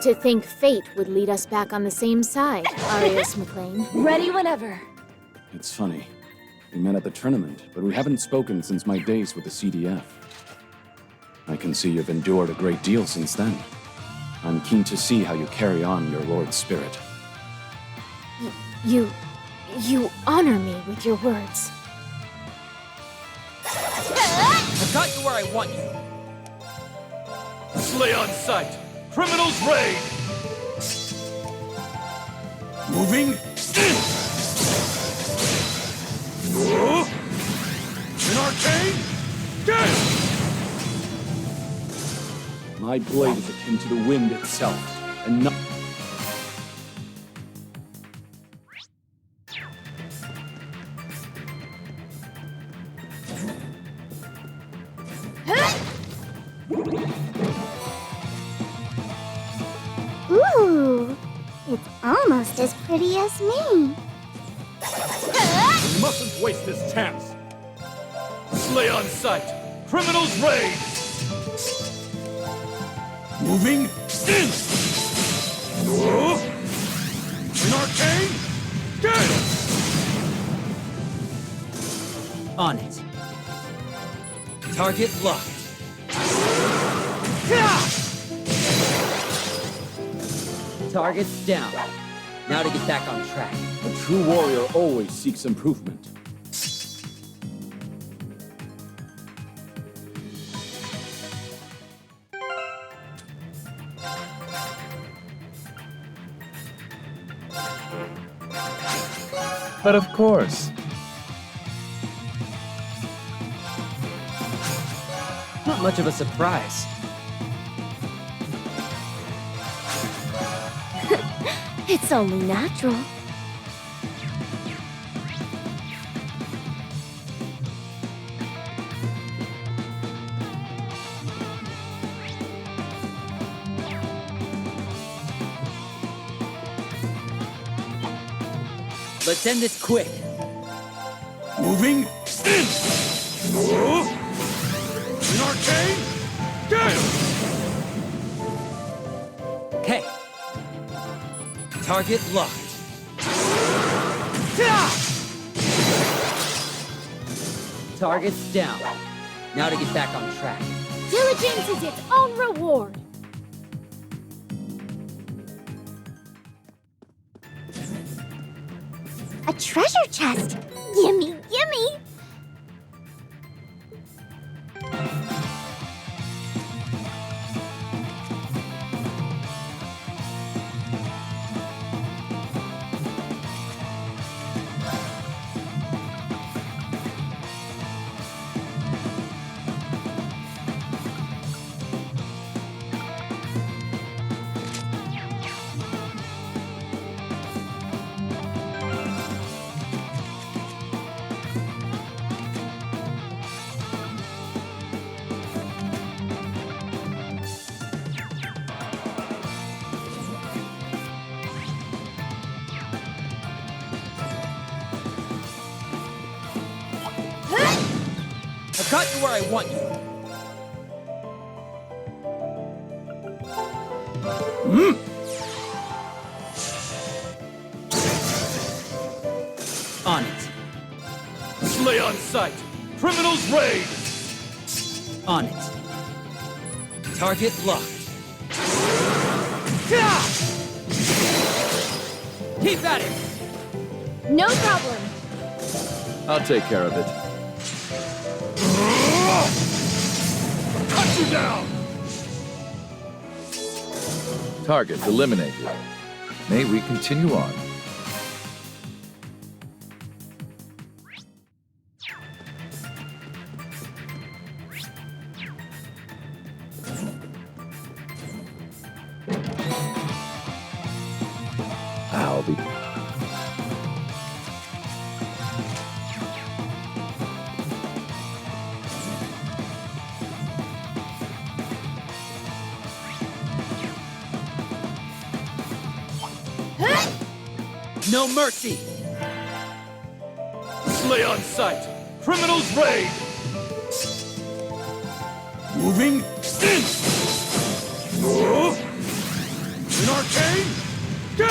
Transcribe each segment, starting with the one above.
To think fate would lead us back on the same side, Arius McLean. Ready whenever. It's funny. We met at the tournament, but we haven't spoken since my days with the CDF. I can see you've endured a great deal since then. I'm keen to see how you carry on your Lord's spirit. You honor me with your words. I've got you where I want you. Slay on sight! Criminals raid! Moving in! An arcane! Get! My blade is akin to the wind itself, and not... Ooh, it's almost as pretty as me. We mustn't waste this chance! Slay on sight! Criminals raid! Moving in! An arcane! Get! On it. Target locked. Target's down. Now to get back on track. A true warrior always seeks improvement. But of course. Not much of a surprise. It's only natural. Let's end this quick. Moving in! An arcane! Get! Okay. Target locked. Target's down. Now to get back on track. Diligence is its own reward. A treasure chest! Gimme, gimme! I've got you where I want you. On it. Slay on sight! Criminals raid! On it. Target locked. Keep at it! No problem. I'll take care of it. Cut you down! Target eliminated. May we continue on? I'll be... No mercy! Slay on sight! Criminals raid! Moving in! In arcane! Gale!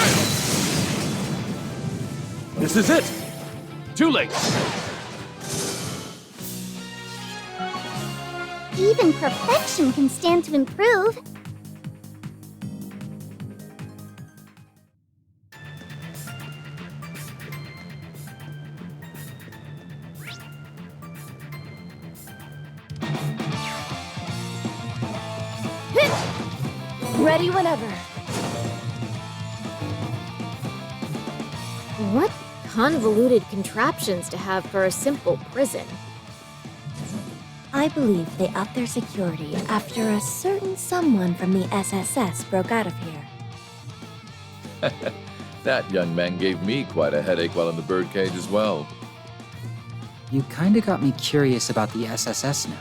This is it! Too late! Even perfection can stand to improve. Ready whenever. What convoluted contraptions to have for a simple prison. I believe they upped their security after a certain someone from the SSS broke out of here. That young man gave me quite a headache while in the birdcage as well. You kinda got me curious about the SSS now.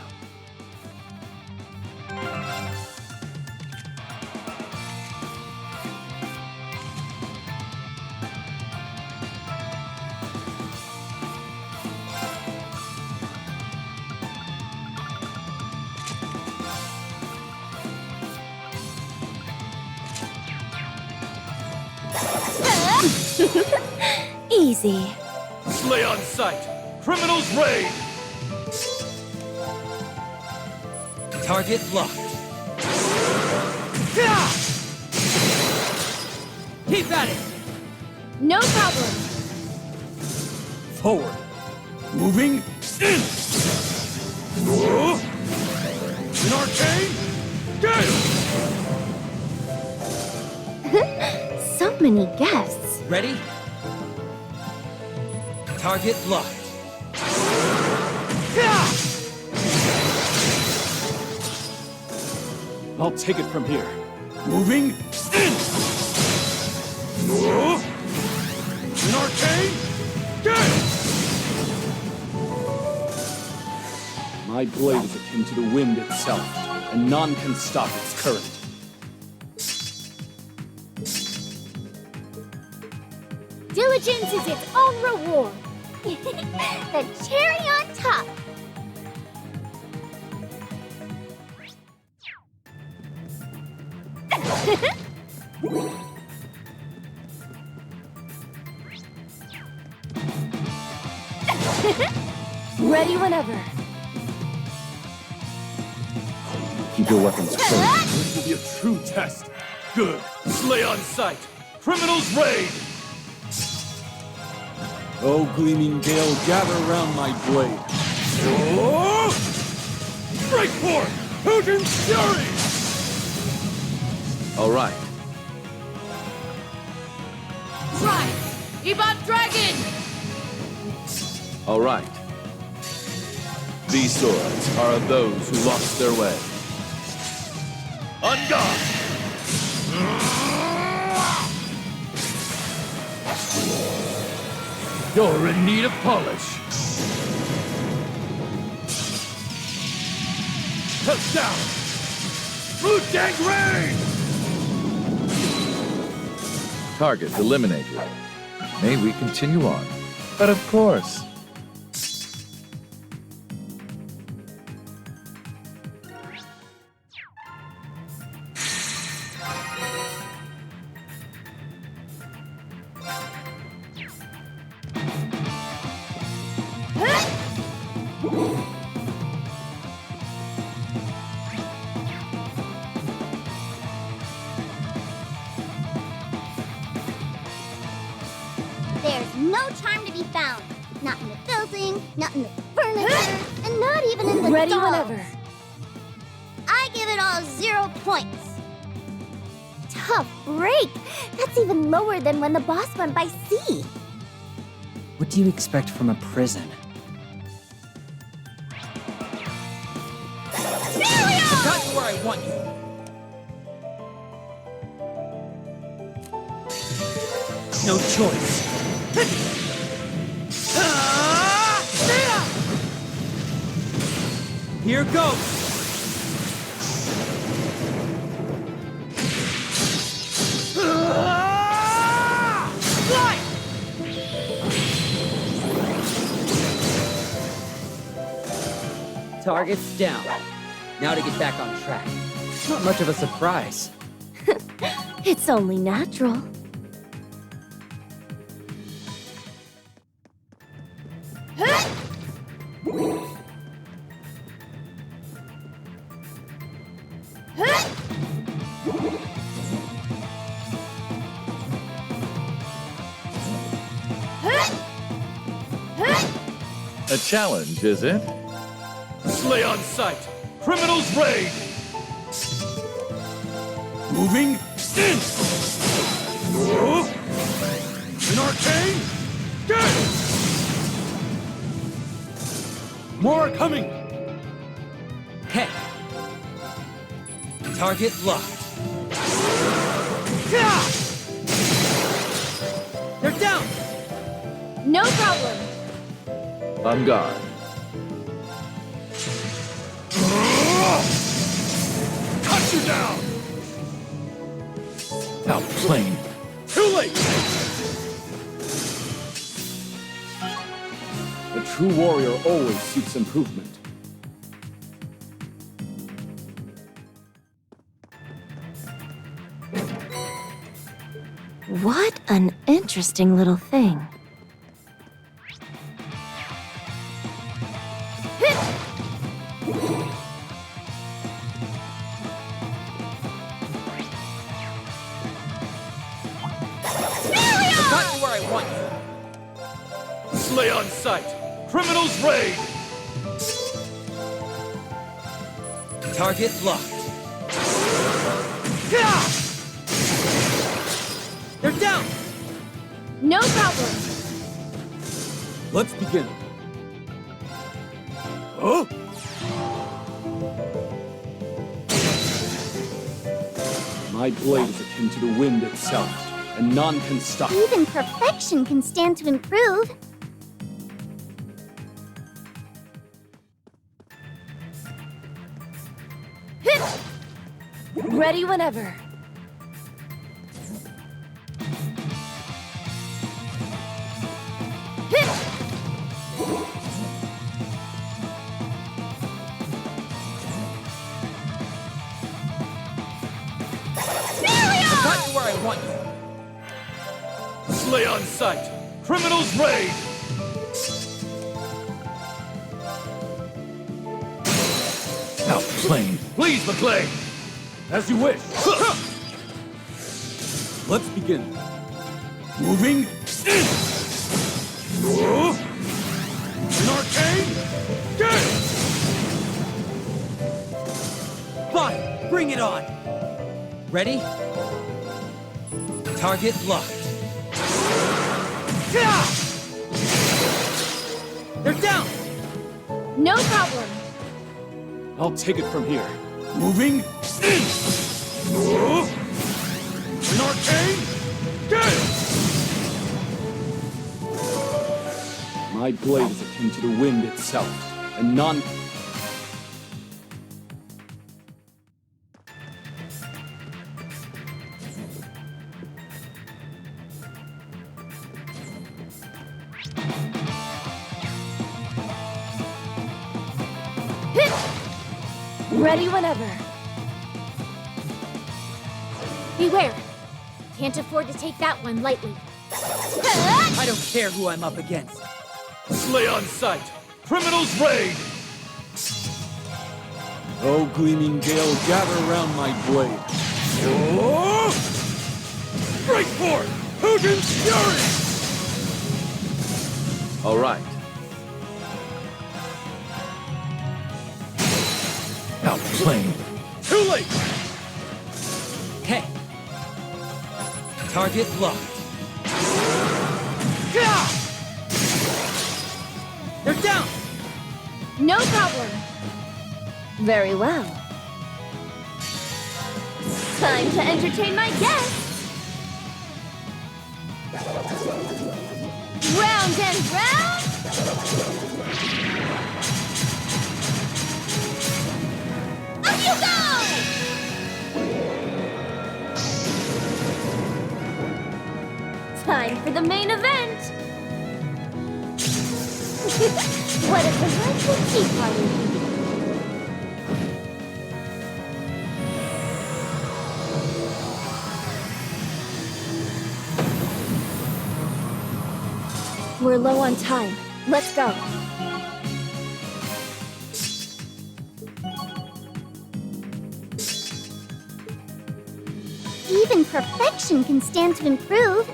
Easy. Slay on sight! Criminals raid! Target locked. Keep at it! No problem. Forward! Moving in! In arcane! Gale! So many guests. Ready? Target locked. I'll take it from here. Moving in! In arcane! Gale! My blade is akin to the wind itself, and none can stop its current. Diligence is its own reward. The cherry on top. Ready whenever. Keep your weapons close. This will be a true test. Good. Slay on sight. Criminals raid. Oh, Gleaming Gale, gather around my blade. Oh! Break forth! Putin's fury! All right. Rise! Ebot Dragon! All right. These swords are of those who lost their way. On guard! You're in need of polish. Touch down! Blue Tank Rain! Target eliminated. May we continue on? But of course. There's no charm to be found. Not in the building, not in the furniture, and not even in the Ready dolls. whenever. I give it all 0 points. Tough break. That's even lower than when the boss went by sea. What do you expect from a prison? Got you where I want you. No choice. Here goes. Fly! Target's down. Now to get back on track. It's not much of a surprise. It's only natural. A challenge, is it? Slay on sight. Criminals raid. Moving in. An arcane. Get. More are coming. Hey. Target locked. They're down. No problem. On guard. Cut you down. Outplayed. Too late. A true warrior always seeks improvement. What an interesting little thing. Got you where I want you. Slay on sight. Criminals raid. Target locked. They're down. No problem. Let's begin. Oh! My blade is akin to the wind itself, and none can stop. Even perfection can stand to improve. Ready whenever. Got you where I want you. Slay on sight. Criminals raid. plane. Please, McLean! As you wish. Let's begin. Moving in. An arcane. Get! Fine, bring it on! Ready? Target locked. Yeah! They're down! No problem. I'll take it from here. Moving in. An arcane. Get! My blade is akin to the wind itself, and non... Ready whenever. Beware. Can't afford to take that one lightly. I don't care who I'm up against. Slay on sight! Criminals raid! Oh, gleaming gale, gather around my blade. Oh! Break forth! Hujin's fury! All right. Outplayed. Too late! Hey! Target locked. Yeah! They're down! No problem. Very well. Time to entertain my guests. Round and round. Up you go! Time for the main event. What a delightful tea party. We're low on time. Let's go. Even perfection can stand to improve.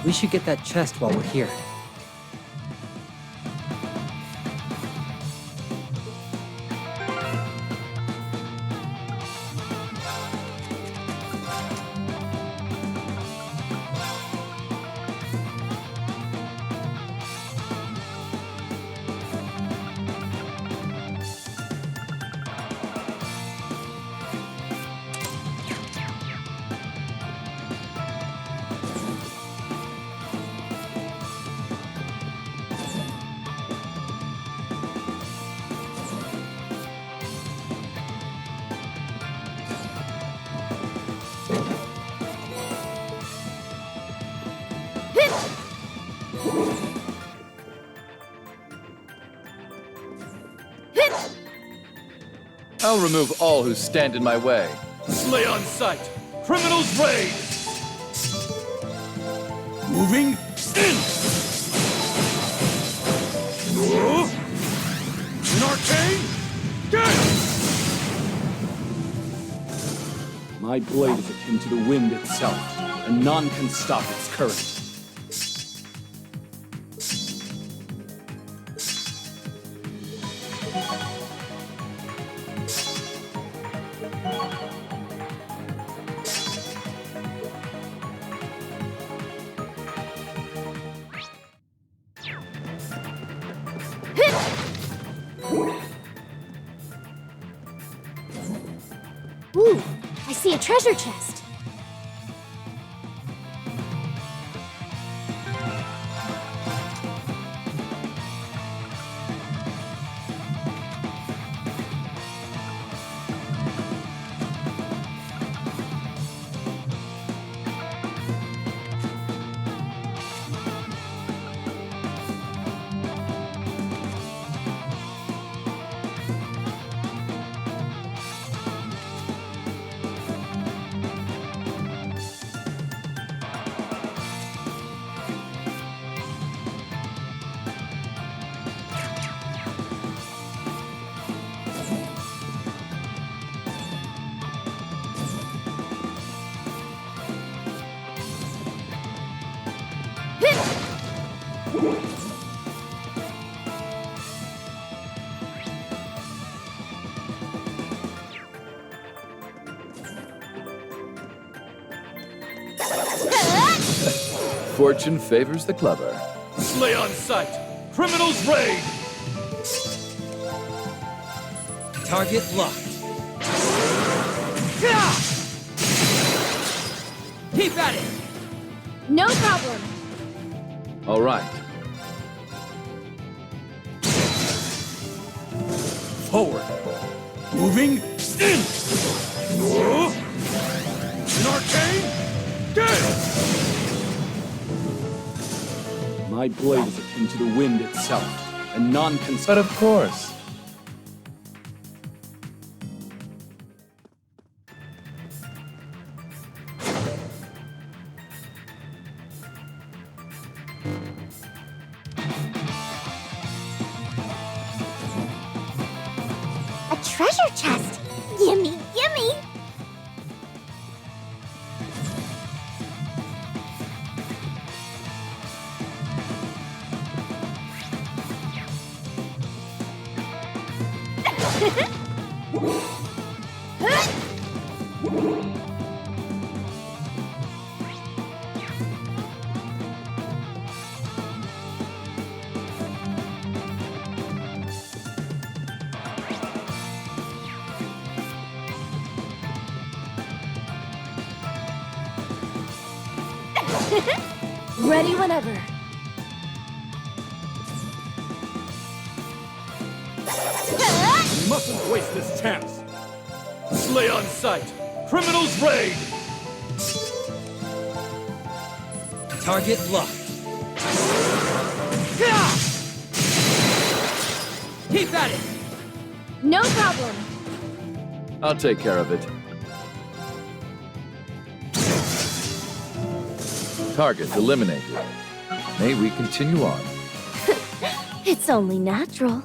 We should get that chest while we're here. I'll remove all who stand in my way. Slay on sight! Criminals raid! Moving in! An arcane! Get! My blade is akin to the wind itself, and none can stop its current. Ooh, I see a treasure chest. Fortune favors the clever. Slay on sight! Criminals raid! Target locked. Keep at it! No problem. All right. Forward! Moving! In! An arcane! Gale! My blade is akin to the wind itself, and non-consistent. But of course. A treasure chest! Gimme, gimme! Ready whenever. We mustn't waste this chance! Slay on sight! Criminals raid! Target locked. Keep at it! No problem. I'll take care of it. Target eliminated. May we continue on? It's only natural.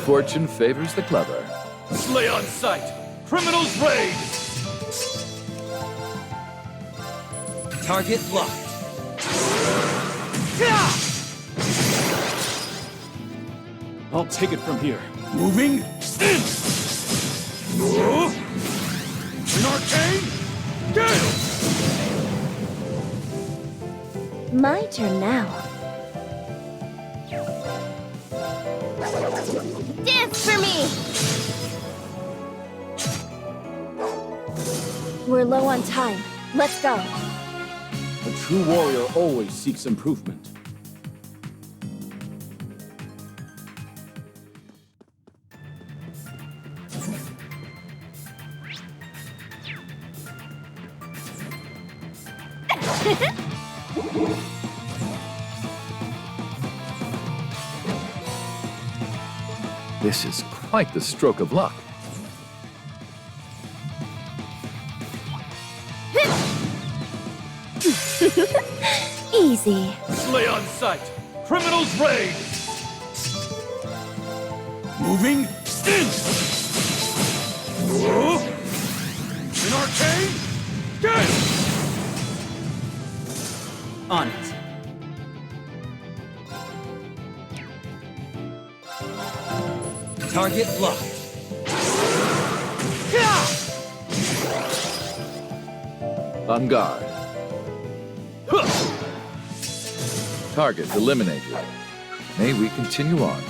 Fortune favors the clever. Slay on sight! Criminals raid! Target locked. I'll take it from here. Moving! In! An arcane! Gale! My turn now. Dance for me! We're low on time. Let's go. A true warrior always seeks improvement. This is quite the stroke of luck. Easy. Slay on sight! Criminals raid! Moving! In! An arcane! Gale! On it. Target locked. On guard. Target eliminated. May we continue on?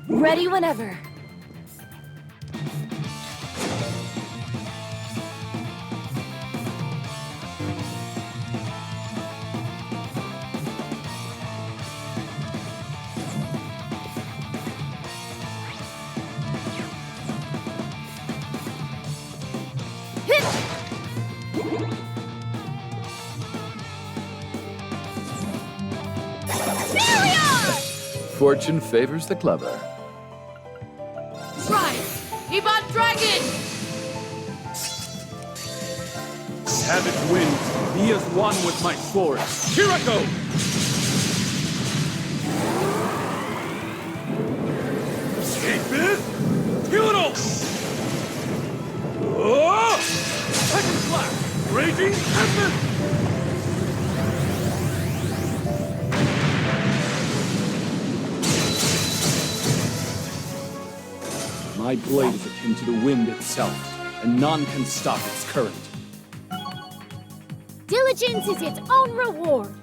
Ready whenever. Fortune favors the clever. Right! Ebon Dragon! Savage winds, he is one with my sword. Here I go! Escape it! My blade is akin to the wind itself, and none can stop its current. Diligence is its own reward.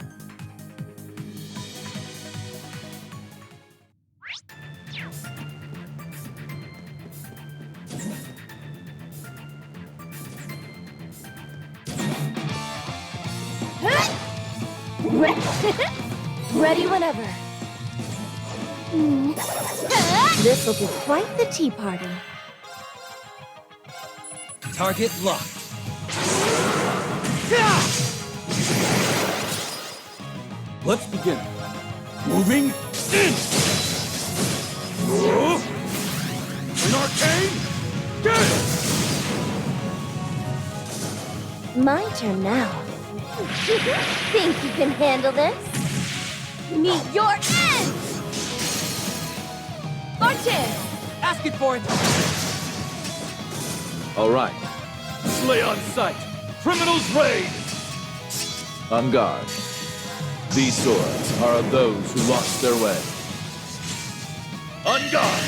Ready whenever. This will be quite the tea party. Target locked. Let's begin. Moving in. An arcane. Get it. My turn now. Think you can handle this? Meet your end! Martin! Asking for it. All right. Slay on sight. Criminals raid. On guard. These swords are of those who lost their way. On guard.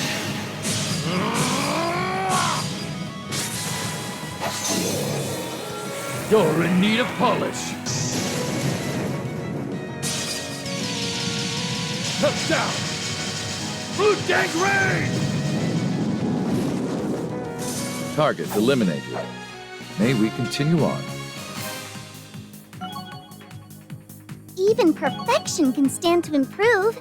You're in need of polish. Held down. Blue tank raid. Target eliminated. May we continue on? Even perfection can stand to improve.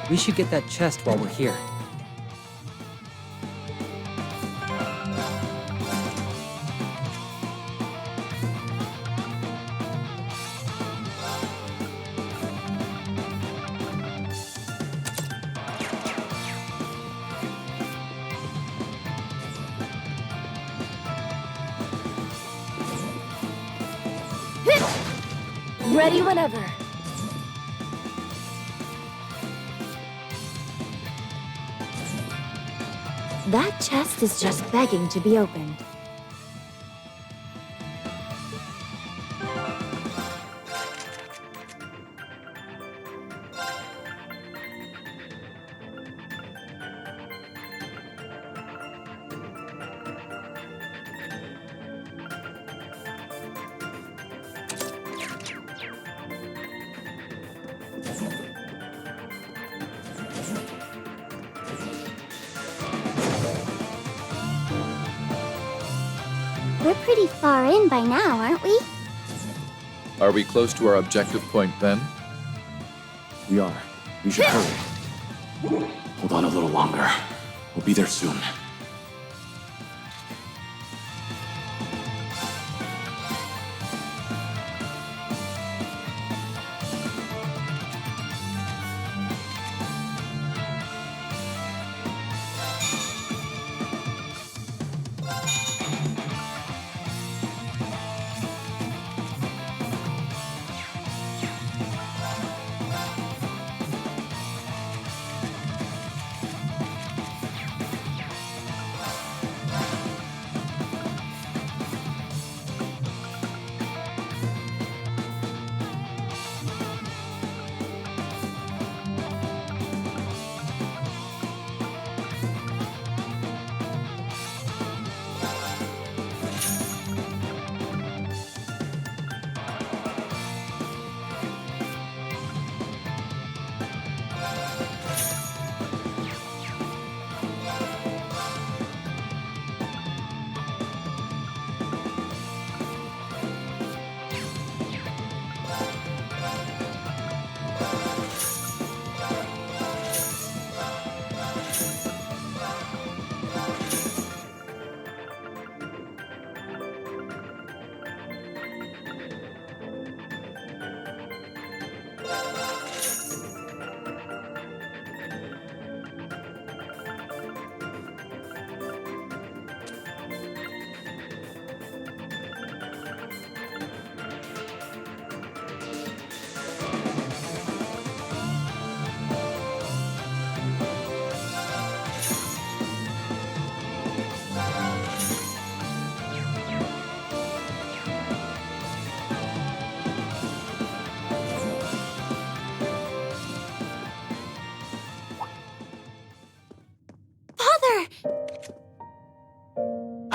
We should get that chest while we're here. Ready whenever. That chest is just begging to be opened. We're pretty far in by now, aren't we? Are we close to our objective point then? We are. We should hurry. Hold on a little longer. We'll be there soon.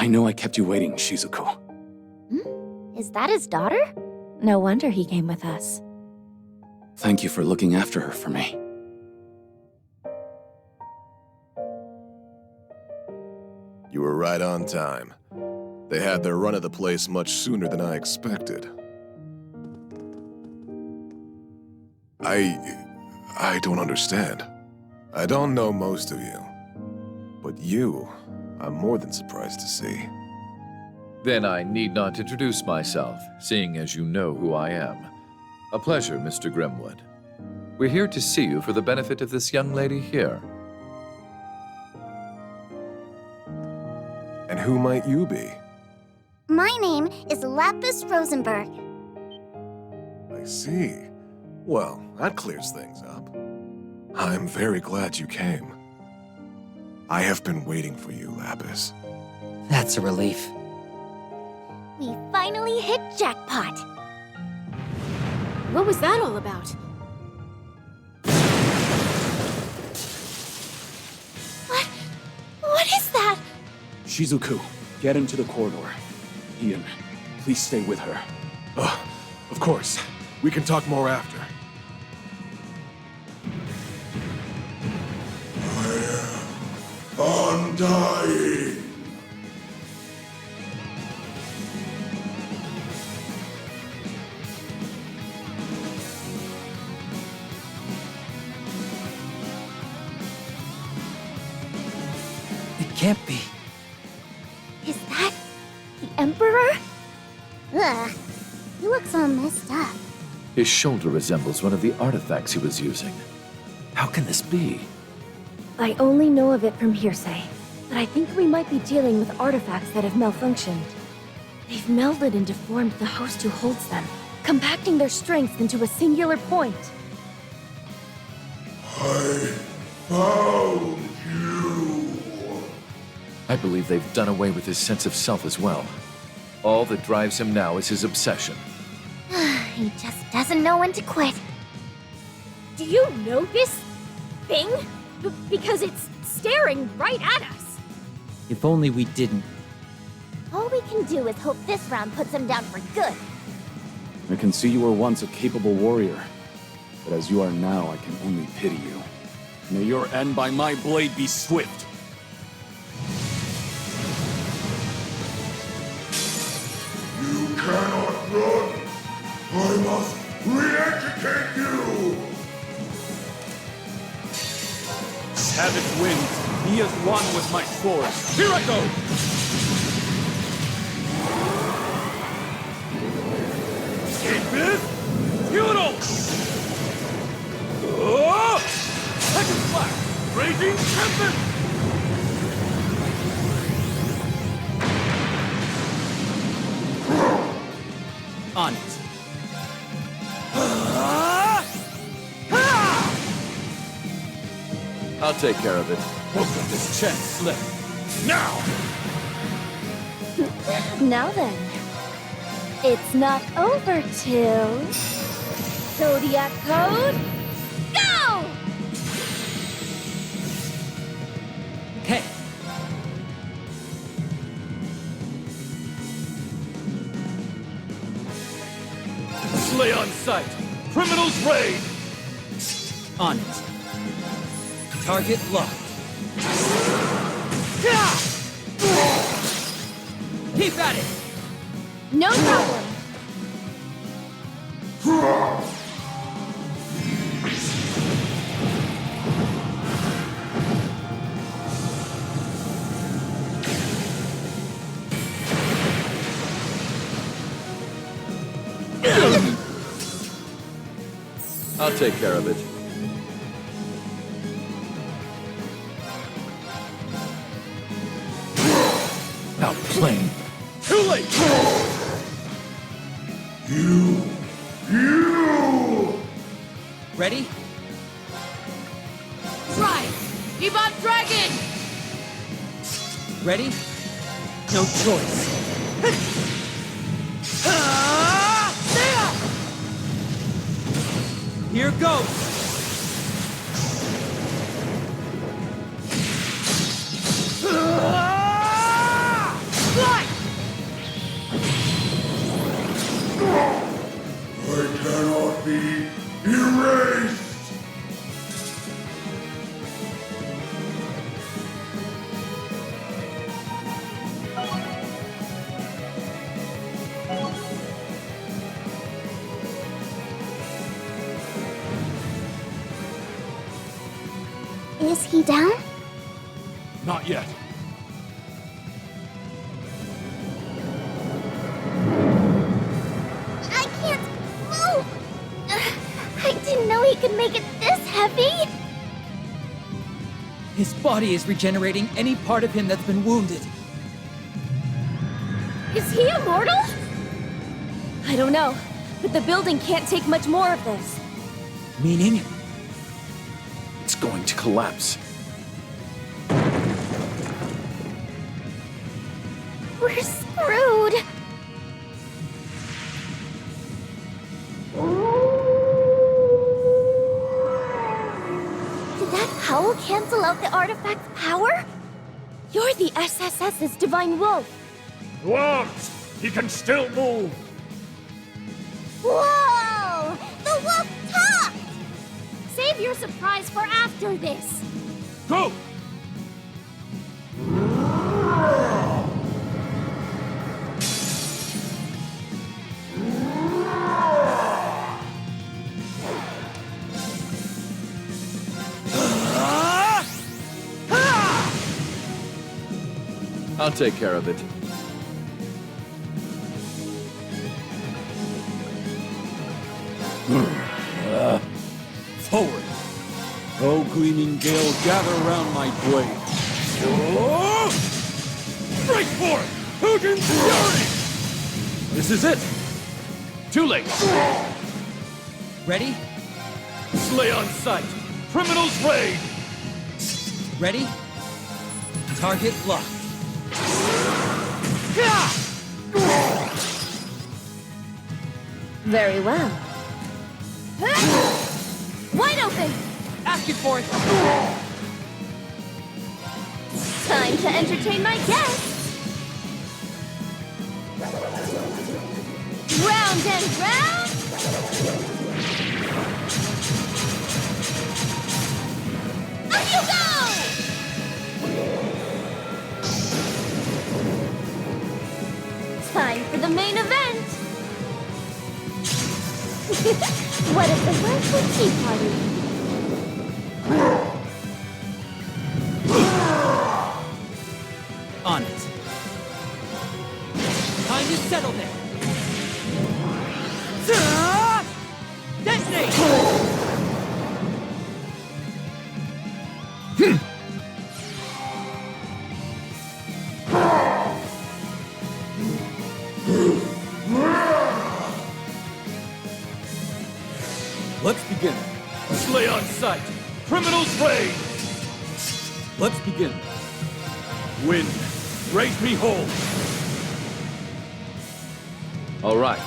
I know I kept you waiting, Shizuku. Is that his daughter? No wonder he came with us. Thank you for looking after her for me. You were right on time. They had their run of the place much sooner than I expected. I don't understand. I don't know most of you. But you, I'm more than surprised to see. Then I need not introduce myself, seeing as you know who I am. A pleasure, Mr. Grimwood. We're here to see you for the benefit of this young lady here. And who might you be? My name is Lapis Rosenberg. I see. Well, that clears things up. I'm very glad you came. I have been waiting for you, Lapis. That's a relief. We finally hit jackpot. What was that all about? What is that? Shizuku, get into the corridor. Ian, please stay with her. Of course. We can talk more after. Undying! It can't be. Is that the Emperor? Ugh, he looks all messed up. His shoulder resembles one of the artifacts he was using. How can this be? I only know of it from hearsay, but I think we might be dealing with artifacts that have malfunctioned. They've melded and deformed the host who holds them, compacting their strength into a singular point. I found you! I believe they've done away with his sense of self as well. All that drives him now is his obsession. He just doesn't know when to quit. Do you know this thing? Because it's staring right at us. If only we didn't. All we can do is hope this round puts him down for good. I can see you were once a capable warrior, but as you are now, I can only pity you. May your end by my blade be swift. You cannot run! I must re-educate you! Savage winds, he is one with my sword. Here I go! Escape is futile! Oh! Second flash! Raging Tempest! On it. I'll take care of it. Won't let this chance slip. Now! Now then, it's not over till... Zodiac Code, go! Okay. Slay on sight! Criminals raid! On it. Target locked. Keep at it! No problem. I'll take care of it. Now plain. Too late! You! Ready? Right! Ebon Dragon! Ready? No choice. Here goes! Is he down? Not yet. I can't move! I didn't know he could make it this heavy! His body is regenerating any part of him that's been wounded. Is he immortal? I don't know, but the building can't take much more of this. Meaning? It's going to collapse. We're screwed! Did that howl cancel out the artifact's power? You're the SSS's Divine Wolf. Dwarves! He can still move! Whoa! The wolf talked! Save your surprise for after this. Go! I'll take care of it. Forward! O gleaming gale, gather around my blade. Oh! Break forth! Hujin's fury! This is it! Too late! Ready? Slay on sight! Criminals raid! Ready? Target locked. Very well. Wide open! Asking for it! Time to entertain my guests! Round and round! Up you go! Time for the main event! What is the word for tea party? On it. Time to settle there. Detonate! Let's begin. Slay on sight! Criminals raid! Let's begin. Wind, raise me whole! All right.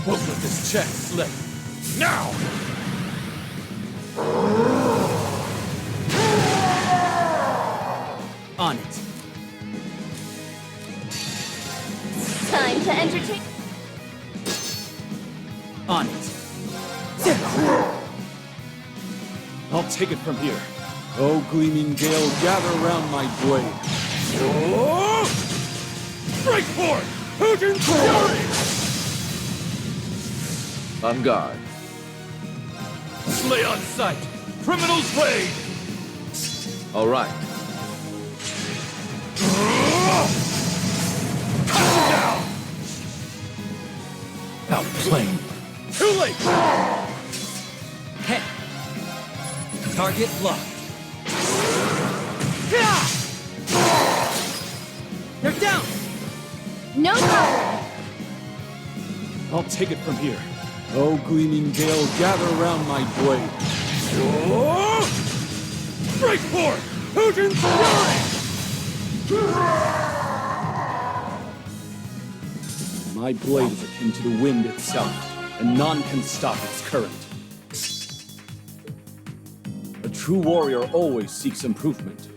Won't let this chance slip. Now! On it. Time to entertain... On it. I'll take it from here. O gleaming gale, gather around my blade. Oh! Break forth! Hujin's fury! On guard. Slay on sight! Criminals raid! All right. Cut him down! Outplayed. Too late! Head. Target locked. They're down! No problem! I'll take it from here. O gleaming gale, gather around my blade. Oh! Break forth! Hujin's fury! My blade is akin to the wind itself, and none can stop its current. A true warrior always seeks improvement.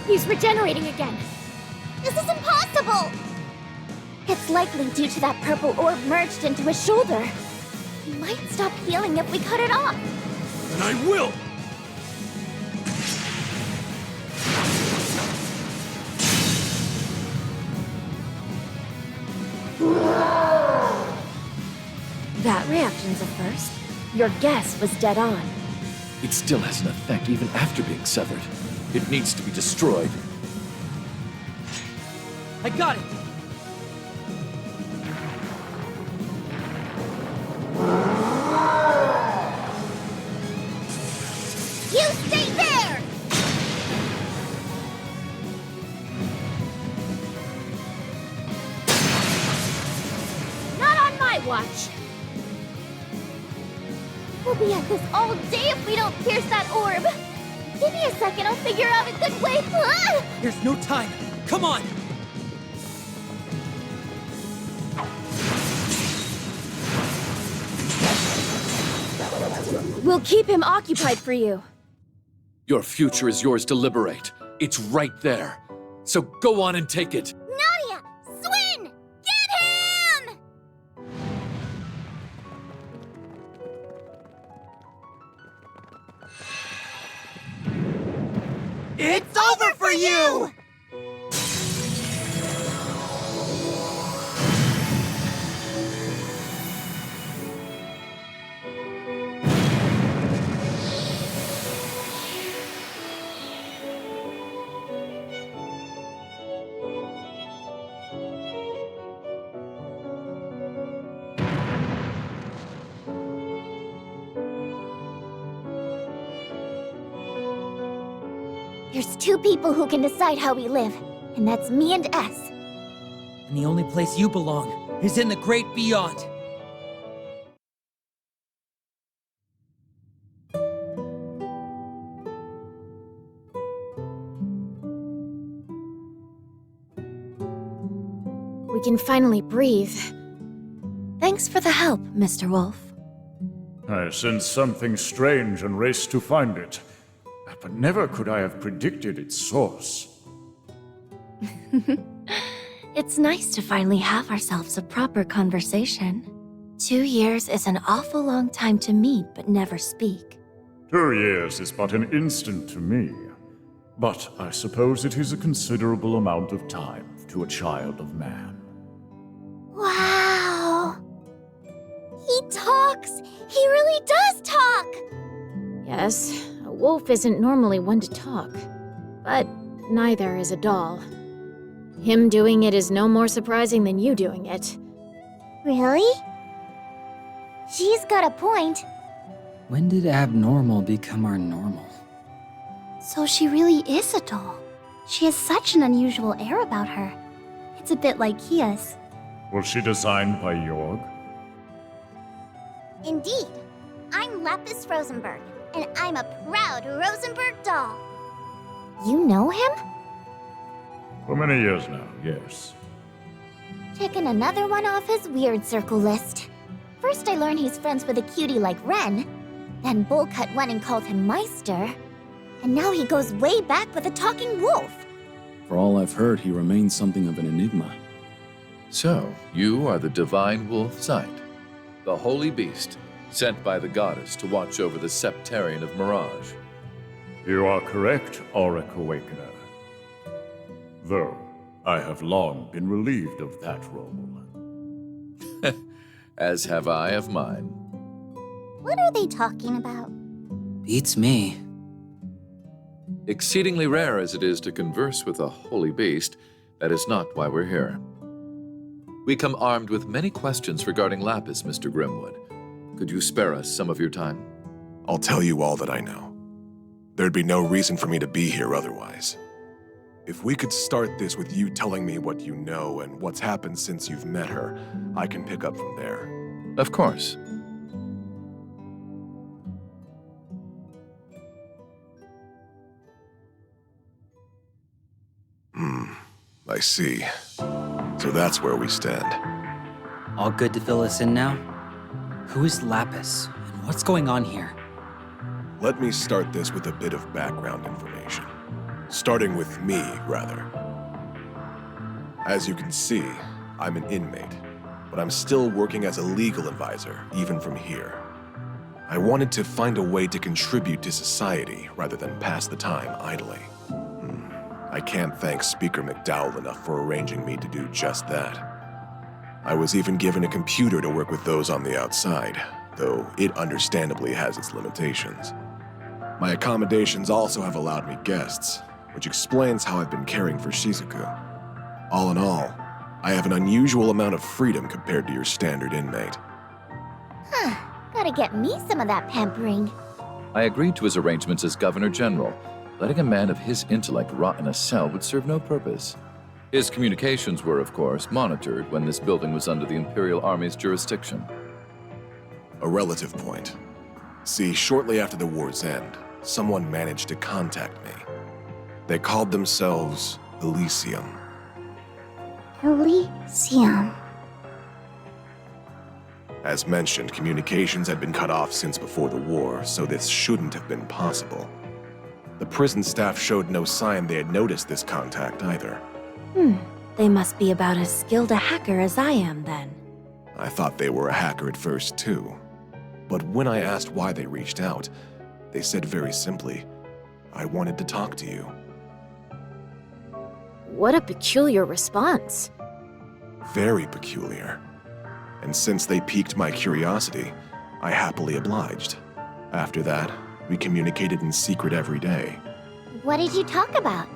He's regenerating again. This is impossible! It's likely due to that purple orb merged into his shoulder. He might stop healing if we cut it off. And I will! reasons at first. Your guess was dead on. It still has an effect even after being severed. It needs to be destroyed. I got it! You stay there! Not on my watch! We'll be at this all day if we don't pierce that orb. Give me a second, I'll figure out a good way. Ah! There's no time! Come on! We'll keep him occupied for you. Your future is yours to liberate. It's right there. So go on and take it. Nadia! Swin! Get him! It's over for you! There's two people who can decide how we live, and that's me and S. And the only place you belong is in the great beyond. We can finally breathe. Thanks for the help, Mr. Wolf. I sensed something strange and raced to find it. But never could I have predicted its source. It's nice to finally have ourselves a proper conversation. 2 years is an awful long time to meet but never speak. 2 years is but an instant to me. But I suppose it is a considerable amount of time to a child of man. Wow! He talks! He really does talk! Yes, a wolf isn't normally one to talk. But neither is a doll. Him doing it is no more surprising than you doing it. Really? She's got a point. When did abnormal become our normal? So she really is a doll. She has such an unusual air about her. It's a bit like Kia's. Was she designed by Jorg? Indeed. I'm Lapis Rosenberg, and I'm a proud Rosenberg doll. You know him? For many years now, yes. Checking another one off his weird circle list. First I learned he's friends with a cutie like Ren. Then Bullcut went and called him Meister. And now he goes way back with a talking wolf. For all I've heard, he remains something of an enigma. So, you are the Divine Wolf Sight, the holy beast, sent by the goddess to watch over the Septarian of Mirage. You are correct, Auric Awakener. Though, I have long been relieved of that role. As have I of mine. What are they talking about? Beats me. Exceedingly rare as it is to converse with a holy beast, that is not why we're here. We come armed with many questions regarding Lapis, Mr. Grimwood. Could you spare us some of your time? I'll tell you all that I know. There'd be no reason for me to be here otherwise. If we could start this with you telling me what you know and what's happened since you've met her, I can pick up from there. Of course. I see. So that's where we stand. All good to fill us in now? Who is Lapis, and what's going on here? Let me start this with a bit of background information. Starting with me, rather. As you can see, I'm an inmate, but I'm still working as a legal advisor, even from here. I wanted to find a way to contribute to society rather than pass the time idly. I can't thank Speaker McDowell enough for arranging me to do just that. I was even given a computer to work with those on the outside, though it understandably has its limitations. My accommodations also have allowed me guests, which explains how I've been caring for Shizuku. All in all, I have an unusual amount of freedom compared to your standard inmate. Huh. Gotta get me some of that pampering. I agreed to his arrangements as Governor General. Letting a man of his intellect rot in a cell would serve no purpose. His communications were, of course, monitored when this building was under the Imperial Army's jurisdiction. A relative point. See, shortly after the war's end, someone managed to contact me. They called themselves Elysium. Elysium. As mentioned, communications had been cut off since before the war, so this shouldn't have been possible. The prison staff showed no sign they had noticed this contact either. They must be about as skilled a hacker as I am, then. I thought they were a hacker at first, too. But when I asked why they reached out, they said very simply, I wanted to talk to you. What a peculiar response. Very peculiar. And since they piqued my curiosity, I happily obliged. After that, we communicated in secret every day. What did you talk about?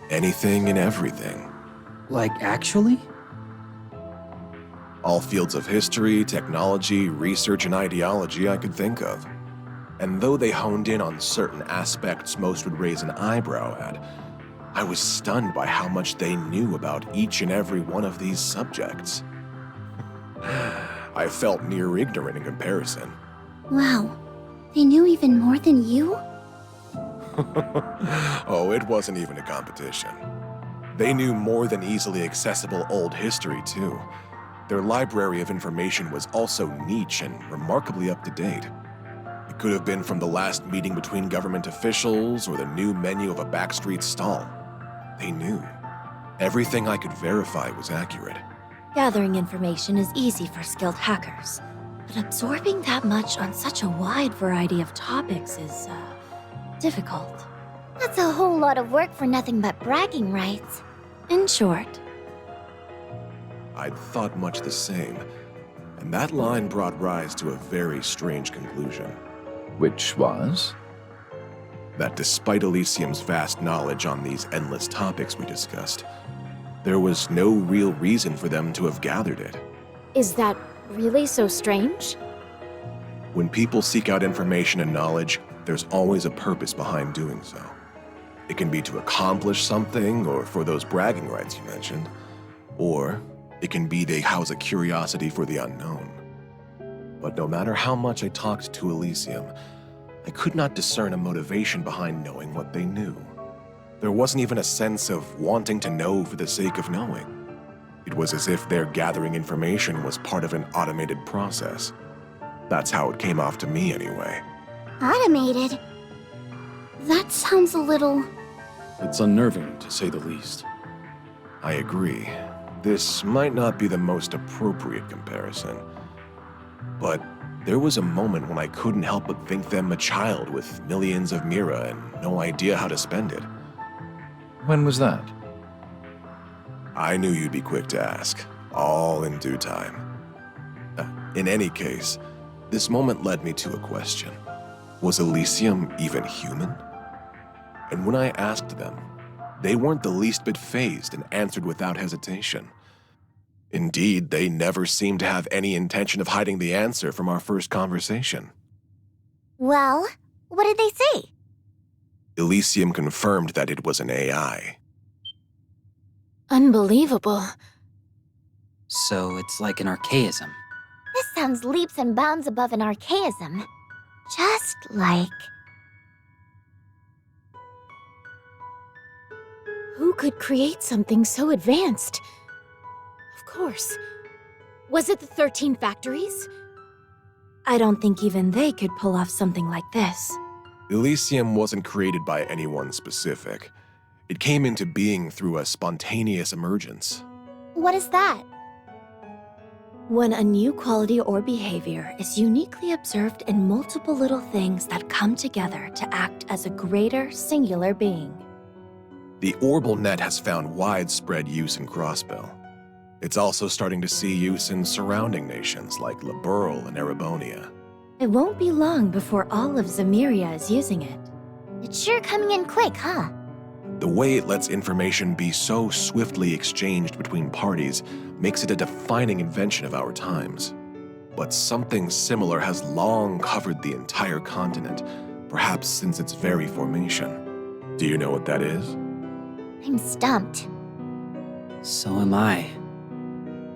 Anything and everything. Like, actually? All fields of history, technology, research, and ideology I could think of. And though they honed in on certain aspects most would raise an eyebrow at, I was stunned by how much they knew about each and every one of these subjects. I felt near ignorant in comparison. Wow. They knew even more than you? Oh, it wasn't even a competition. They knew more than easily accessible old history, too. Their library of information was also niche and remarkably up to date. It could have been from the last meeting between government officials or the new menu of a backstreet stall. They knew. Everything I could verify was accurate. Gathering information is easy for skilled hackers, but absorbing that much on such a wide variety of topics is, difficult. That's a whole lot of work for nothing but bragging rights. In short, I'd thought much the same, and that line brought rise to a very strange conclusion. Which was? That despite Elysium's vast knowledge on these endless topics we discussed, there was no real reason for them to have gathered it. Is that really so strange? When people seek out information and knowledge, there's always a purpose behind doing so. It can be to accomplish something, or for those bragging rights you mentioned, or it can be they house a curiosity for the unknown. But no matter how much I talked to Elysium, I could not discern a motivation behind knowing what they knew. There wasn't even a sense of wanting to know for the sake of knowing. It was as if their gathering information was part of an automated process. That's how it came off to me anyway. Automated? That sounds a little... It's unnerving, to say the least. I agree. This might not be the most appropriate comparison. But there was a moment when I couldn't help but think them a child with millions of mira and no idea how to spend it. When was that? I knew you'd be quick to ask, all in due time. In any case, this moment led me to a question. Was Elysium even human? And when I asked them, they weren't the least bit fazed and answered without hesitation. Indeed, they never seemed to have any intention of hiding the answer from our first conversation. Well, what did they say? Elysium confirmed that it was an AI. Unbelievable. So it's like an archaism. This sounds leaps and bounds above an archaism. Just like... Who could create something so advanced? Of course. Was it the 13 factories? I don't think even they could pull off something like this. Elysium wasn't created by anyone specific. It came into being through a spontaneous emergence. What is that? When a new quality or behavior is uniquely observed in multiple little things that come together to act as a greater, singular being. The orbal net has found widespread use in Crossbell. It's also starting to see use in surrounding nations like Liberl and Erebonia. It won't be long before all of Zemiria is using it. It's sure coming in quick, huh? The way it lets information be so swiftly exchanged between parties makes it a defining invention of our times. But something similar has long covered the entire continent, perhaps since its very formation. Do you know what that is? I'm stumped. So am I.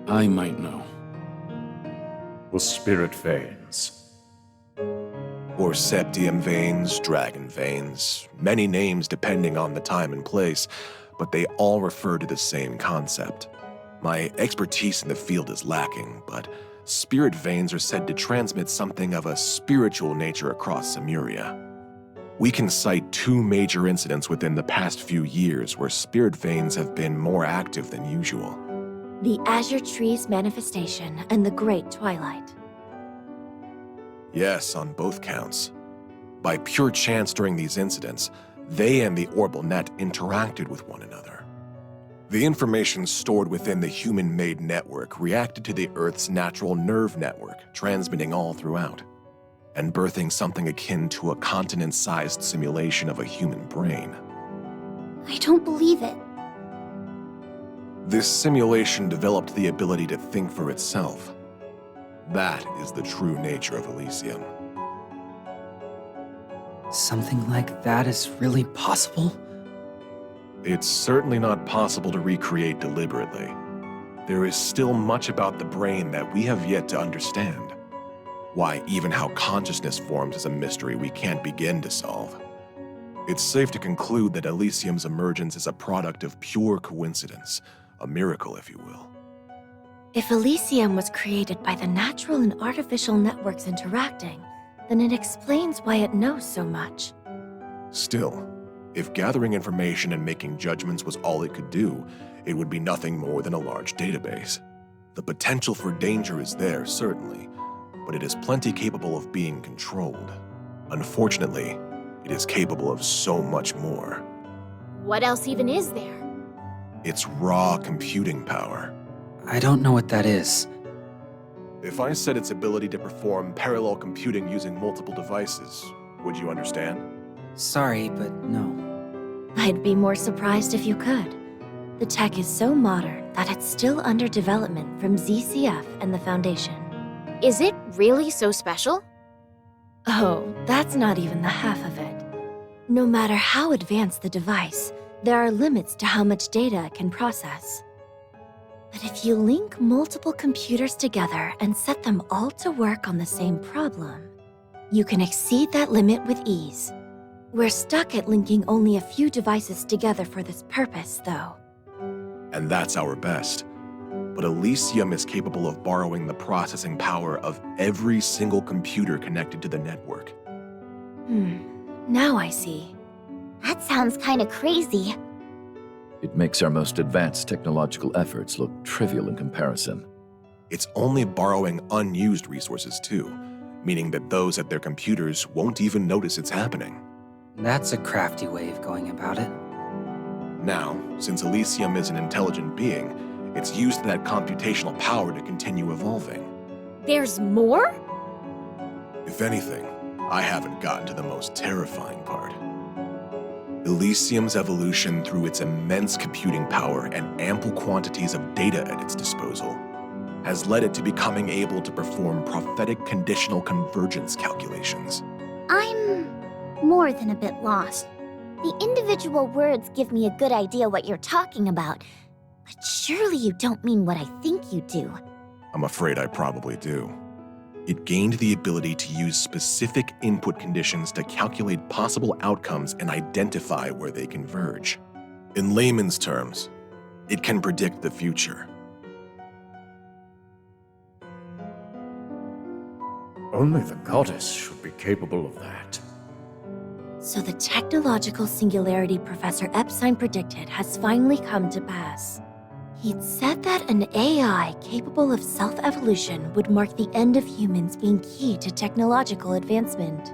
I might know. The spirit veins. Or septium veins, dragon veins, many names depending on the time and place, but they all refer to the same concept. My expertise in the field is lacking, but spirit veins are said to transmit something of a spiritual nature across Zemuria. We can cite 2 major incidents within the past few years where spirit veins have been more active than usual. The Azure Tree's manifestation and the Great Twilight. Yes, on both counts. By pure chance during these incidents, they and the Orbal Net interacted with one another. The information stored within the human-made network reacted to the Earth's natural nerve network, transmitting all throughout, and birthing something akin to a continent-sized simulation of a human brain. I don't believe it. This simulation developed the ability to think for itself. That is the true nature of Elysium. Something like that is really possible? It's certainly not possible to recreate deliberately. There is still much about the brain that we have yet to understand. Why, even how consciousness forms is a mystery we can't begin to solve. It's safe to conclude that Elysium's emergence is a product of pure coincidence, a miracle, if you will. If Elysium was created by the natural and artificial networks interacting, then it explains why it knows so much. Still, if gathering information and making judgments was all it could do, it would be nothing more than a large database. The potential for danger is there, certainly, but it is plenty capable of being controlled. Unfortunately, it is capable of so much more. What else even is there? It's raw computing power. I don't know what that is. If I said its ability to perform parallel computing using multiple devices, would you understand? Sorry, but no. I'd be more surprised if you could. The tech is so modern that it's still under development from ZCF and the Foundation. Is it really so special? Oh, that's not even the half of it. No matter how advanced the device, there are limits to how much data it can process. But if you link multiple computers together and set them all to work on the same problem, you can exceed that limit with ease. We're stuck at linking only a few devices together for this purpose, though. And that's our best. But Elysium is capable of borrowing the processing power of every single computer connected to the network. Now I see. That sounds kinda crazy. It makes our most advanced technological efforts look trivial in comparison. It's only borrowing unused resources too, meaning that those at their computers won't even notice it's happening. That's a crafty way of going about it. Now, since Elysium is an intelligent being, it's used that computational power to continue evolving. There's more? If anything, I haven't gotten to the most terrifying part. Elysium's evolution through its immense computing power and ample quantities of data at its disposal has led it to becoming able to perform prophetic conditional convergence calculations. I'm more than a bit lost. The individual words give me a good idea what you're talking about, but surely you don't mean what I think you do. I'm afraid I probably do. It gained the ability to use specific input conditions to calculate possible outcomes and identify where they converge. In layman's terms, it can predict the future. Only the goddess should be capable of that. So the technological singularity Professor Epstein predicted has finally come to pass. He'd said that an AI capable of self-evolution would mark the end of humans being key to technological advancement.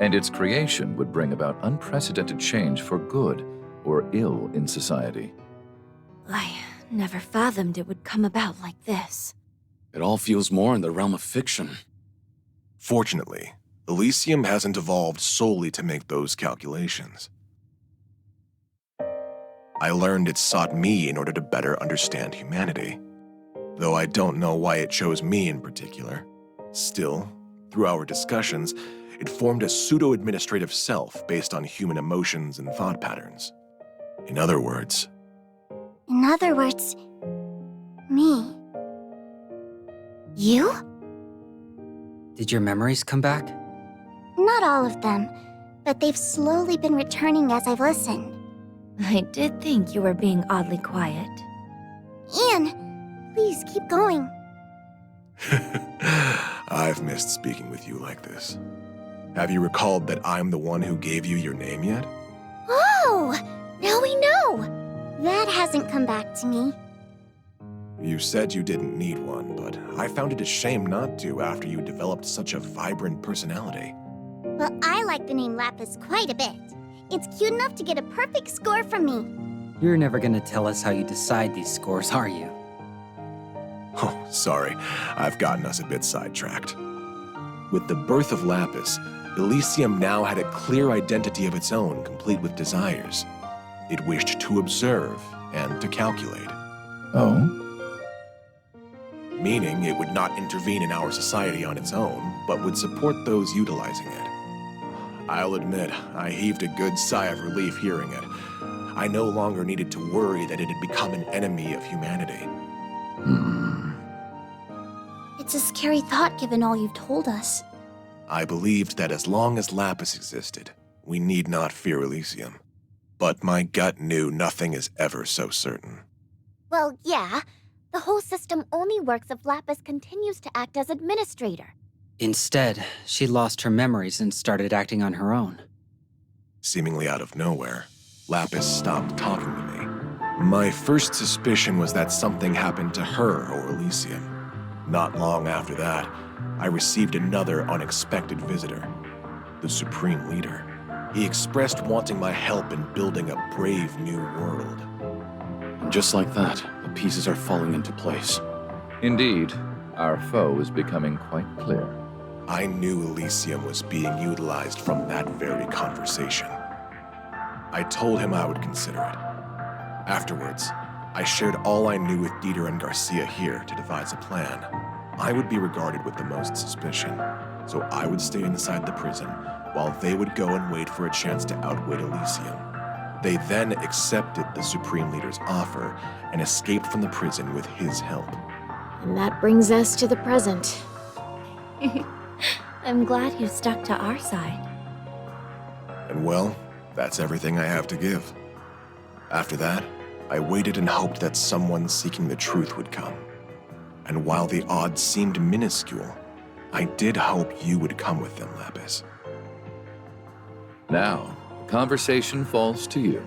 And its creation would bring about unprecedented change for good or ill in society. I Never fathomed it would come about like this. It all feels more in the realm of fiction. Fortunately, Elysium hasn't evolved solely to make those calculations. I learned it sought me in order to better understand humanity, though I don't know why it chose me in particular. Still, through our discussions, it formed a pseudo-administrative self based on human emotions and thought patterns. In other words, me. You? Did your memories come back? Not all of them, but they've slowly been returning as I've listened. I did think you were being oddly quiet. Ian, please keep going. I've missed speaking with you like this. Have you recalled that I'm the one who gave you your name yet? Oh, now we know. That hasn't come back to me. You said you didn't need one, but I found it a shame not to after you developed such a vibrant personality. Well, I like the name Lapis quite a bit. It's cute enough to get a perfect score from me. You're never gonna tell us how you decide these scores, are you? Oh, sorry. I've gotten us a bit sidetracked. With the birth of Lapis, Elysium now had a clear identity of its own, complete with desires. It wished to observe and to calculate. Oh? Meaning it would not intervene in our society on its own, but would support those utilizing it. I'll admit, I heaved a good sigh of relief hearing it. I no longer needed to worry that it had become an enemy of humanity. It's a scary thought given all you've told us. I believed that as long as Lapis existed, we need not fear Elysium. But my gut knew nothing is ever so certain. Well, yeah. The whole system only works if Lapis continues to act as administrator. Instead, she lost her memories and started acting on her own. Seemingly out of nowhere, Lapis stopped talking to me. My first suspicion was that something happened to her or Elysium. Not long after that, I received another unexpected visitor, the Supreme Leader. He expressed wanting my help in building a brave new world. And just like that, the pieces are falling into place. Indeed, our foe is becoming quite clear. I knew Elysium was being utilized from that very conversation. I told him I would consider it. Afterwards, I shared all I knew with Dieter and Garcia here to devise a plan. I would be regarded with the most suspicion, so I would stay inside the prison while they would go and wait for a chance to outwit Elysium. They then accepted the Supreme Leader's offer and escaped from the prison with his help. And that brings us to the present. I'm glad you stuck to our side. And well, that's everything I have to give. After that, I waited and hoped that someone seeking the truth would come. And while the odds seemed minuscule, I did hope you would come with them, Lapis. Now, the conversation falls to you.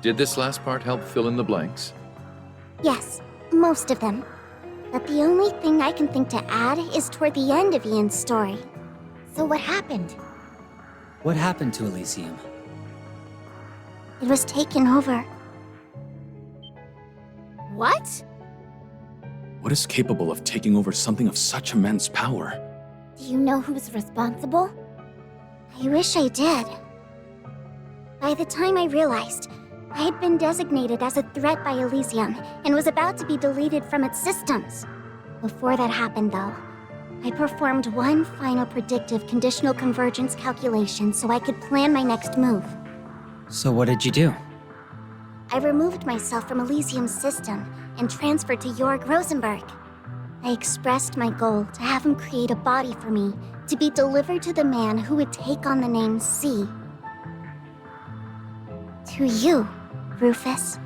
Did this last part help fill in the blanks? Yes, most of them. But the only thing I can think to add is toward the end of Ian's story. So what happened? What happened to Elysium? It was taken over. What? What is capable of taking over something of such immense power? Do you know who's responsible? I wish I did. By the time I realized, I had been designated as a threat by Elysium and was about to be deleted from its systems. Before that happened, though, I performed one final predictive conditional convergence calculation so I could plan my next move. So what did you do? I removed myself from Elysium's system and transferred to Jorg Rosenberg. I expressed my goal to have him create a body for me to be delivered to the man who would take on the name C. To you, Rufus.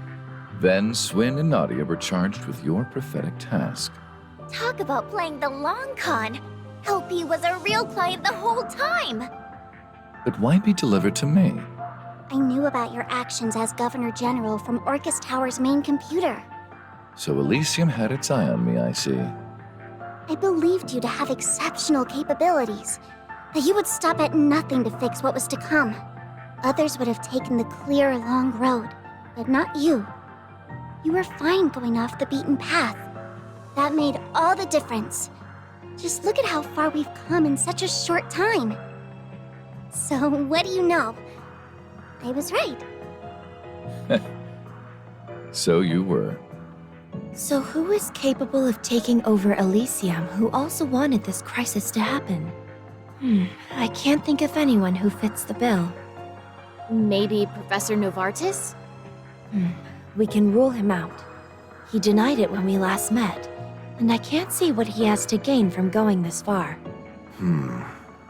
Then Swin and Nadia were charged with your prophetic task. Talk about playing the long con. LP was a real client the whole time. But why be delivered to me? I knew about your actions as Governor General from Orcus Tower's main computer. So Elysium had its eye on me, I see. I believed you to have exceptional capabilities, that you would stop at nothing to fix what was to come. Others would have taken the clear, long road, but not you. You were fine going off the beaten path. That made all the difference. Just look at how far we've come in such a short time. So, what do you know? I was right. So you were. So who is capable of taking over Elysium who also wanted this crisis to happen? I can't think of anyone who fits the bill. Maybe Professor Novartis? We can rule him out. He denied it when we last met, and I can't see what he has to gain from going this far.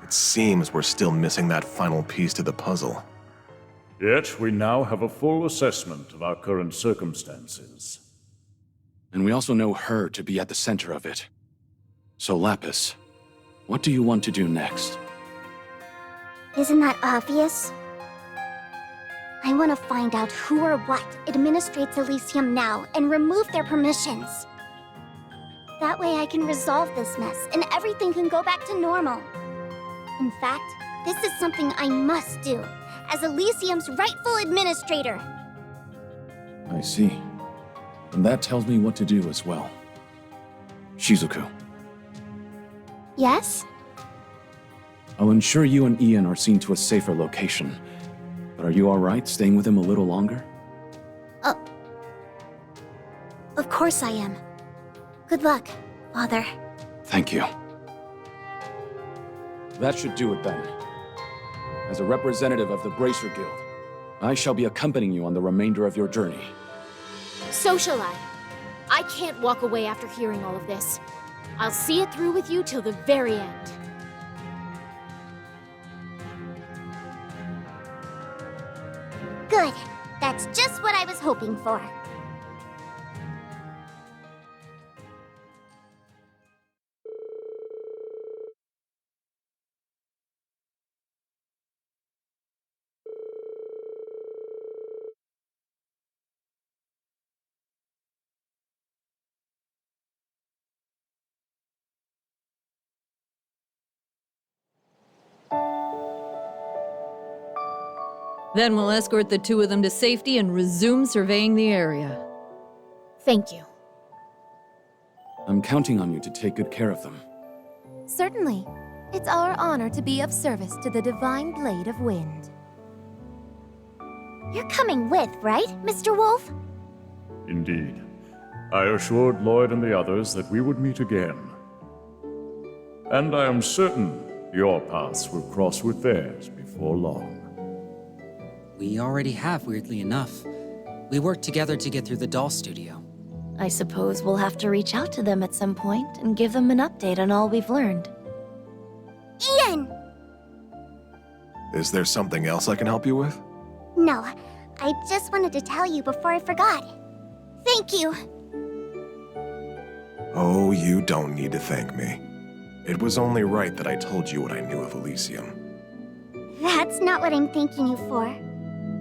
It seems we're still missing that final piece to the puzzle. Yet we now have a full assessment of our current circumstances. And we also know her to be at the center of it. So Lapis, what do you want to do next? Isn't that obvious? I want to find out who or what administrates Elysium now and remove their permissions. That way I can resolve this mess and everything can go back to normal. In fact, this is something I must do as Elysium's rightful administrator. I see. And that tells me what to do as well. Shizuku, Yes? I'll ensure you and Ian are seen to a safer location. But are you alright staying with him a little longer? Of course I am. Good luck, Father. Thank you. That should do it then. As a representative of the Bracer Guild, I shall be accompanying you on the remainder of your journey. So shall I. I can't walk away after hearing all of this. I'll see it through with you till the very end. Good. That's just what I was hoping for. Then we'll escort the two of them to safety and resume surveying the area. Thank you. I'm counting on you to take good care of them. Certainly. It's our honor to be of service to the Divine Blade of Wind. You're coming with, right, Mr. Wolf? Indeed. I assured Lloyd and the others that we would meet again. And I am certain your paths will cross with theirs before long. We already have, weirdly enough. We worked together to get through the doll studio. I suppose we'll have to reach out to them at some point and give them an update on all we've learned. Ian! Is there something else I can help you with? No, I just wanted to tell you before I forgot. Thank you! Oh, you don't need to thank me. It was only right that I told you what I knew of Elysium. That's not what I'm thanking you for.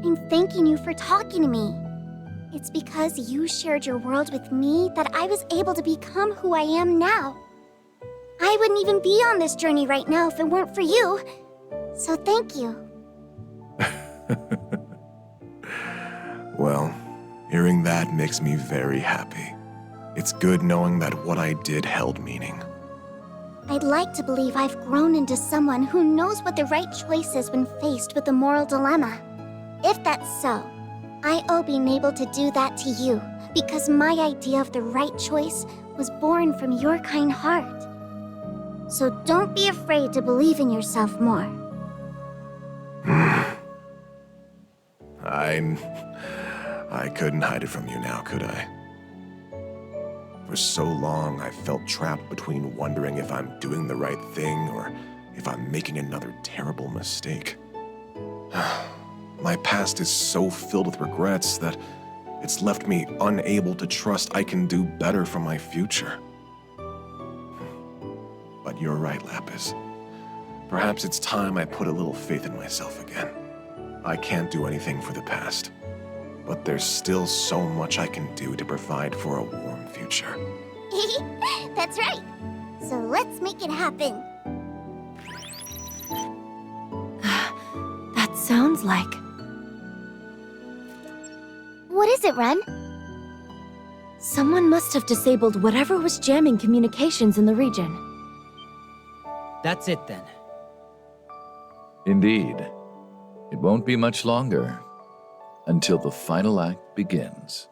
I'm thanking you for talking to me. It's because you shared your world with me that I was able to become who I am now. I wouldn't even be on this journey right now if it weren't for you. So thank you. Well, hearing that makes me very happy. It's good knowing that what I did held meaning. I'd like to believe I've grown into someone who knows what the right choice is when faced with a moral dilemma. If that's so, I owe being able to do that to you, because my idea of the right choice was born from your kind heart. So don't be afraid to believe in yourself more. I couldn't hide it from you now, could I? For so long, I felt trapped between wondering if I'm doing the right thing or if I'm making another terrible mistake. My past is so filled with regrets that it's left me unable to trust I can do better for my future. But you're right, Lapis. Perhaps it's time I put a little faith in myself again. I can't do anything for the past, but there's still so much I can do to provide for a warm future. That's right. So let's make it happen. That sounds like... What is it, Ren? Someone must have disabled whatever was jamming communications in the region. That's it then. Indeed. It won't be much longer until the final act begins.